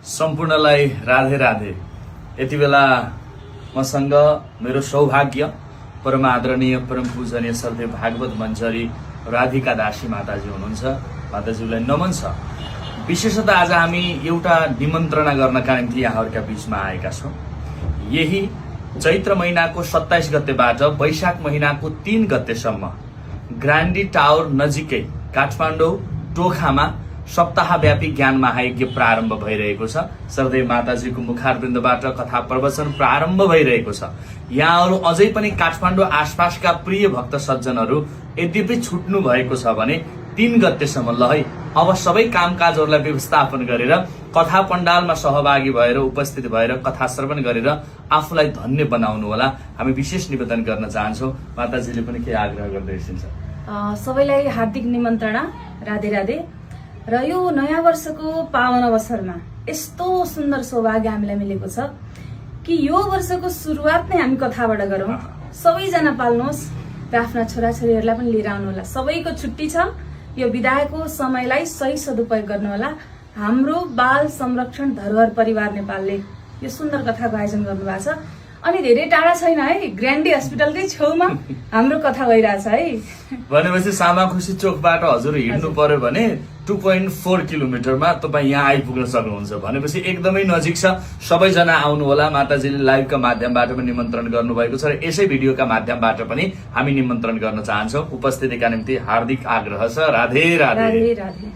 सम्पूर्णलाई राधे राधे। यति बेला मसँग मेरो सौभाग्य परम आदरणीय परम पूजनीय सर्वदेव भागवत मञ्चरी राधिका दासी माताजी हुनुहुन्छ। माताजीलाई नमन छ। विशेषतः आज हामी एउटा निमन्त्रणा गर्नका निम्ति यहाँहरूका बीचमा आएका छौँ। यही चैत्र महिनाको 27 गतेबाट वैशाख महिनाको 3 गतेसम्म ग्रान्डी टावर नजिकै काठमाडौँ टोखामा सप्ताहव्यापी ज्ञान महायज्ञ प्रारम्भ भइरहेको छ। सर्वदेव माताजीको मुखारविन्दबाट कथा प्रवचन प्रारम्भ भइरहेको छ। यहाँहरू अझै पनि काठमाडौँ आसपासका प्रिय भक्त सज्जनहरू यद्यपि छुट्नु भएको छ भने 3 गतेसम्म ल है अब सबै कामकाजहरूलाई व्यवस्थापन गरेर कथा पण्डालमा सहभागी भएर उपस्थित भएर कथा श्रवण गरेर आफूलाई धन्य बनाउनु होला। हामी विशेष निवेदन गर्न चाहन्छौँ। माताजीले पनि के आग्रह गर्दै हुनुहुन्छ? सबैलाई हार्दिक निमन्त्रणा, राधे राधे। र यो नयाँ वर्षको पावन अवसरमा यस्तो सुन्दर सौभाग्य हामीलाई मिलेको छ कि यो वर्षको सुरुवात नै हामी कथाबाट गरौँ। सबैजना पाल्नुहोस् र आफ्ना छोराछोरीहरूलाई पनि लिएर आउनु होला। सबैको छुट्टी छ। यो विदाको समयलाई सही सदुपयोग गर्नुहोला। हाम्रो बाल संरक्षण धरोहर परिवार नेपालले यो सुन्दर कथाको आयोजन गर्नुभएको छ। अनि धेरै टाढा छैन है, ग्रान्डी हस्पिटलकै छेउमा हाम्रो कथा भइरहेछ है। भनेपछि सामाखुसी चोकबाट हजुर हिँड्नु पर्यो भने 2.4 किलोमिटरमा तपाईँ यहाँ आइपुग्न सक्नुहुन्छ। भनेपछि एकदमै नजिक छ। सबैजना आउनु होला। माताजीले लाइभका माध्यमबाट पनि निमन्त्रण गर्नुभएको छ र यसै भिडियोका माध्यमबाट पनि हामी निमन्त्रण गर्न चाहन्छौँ। उपस्थितिका निम्ति हार्दिक आग्रह छ। राधे राधे। राधे राधे।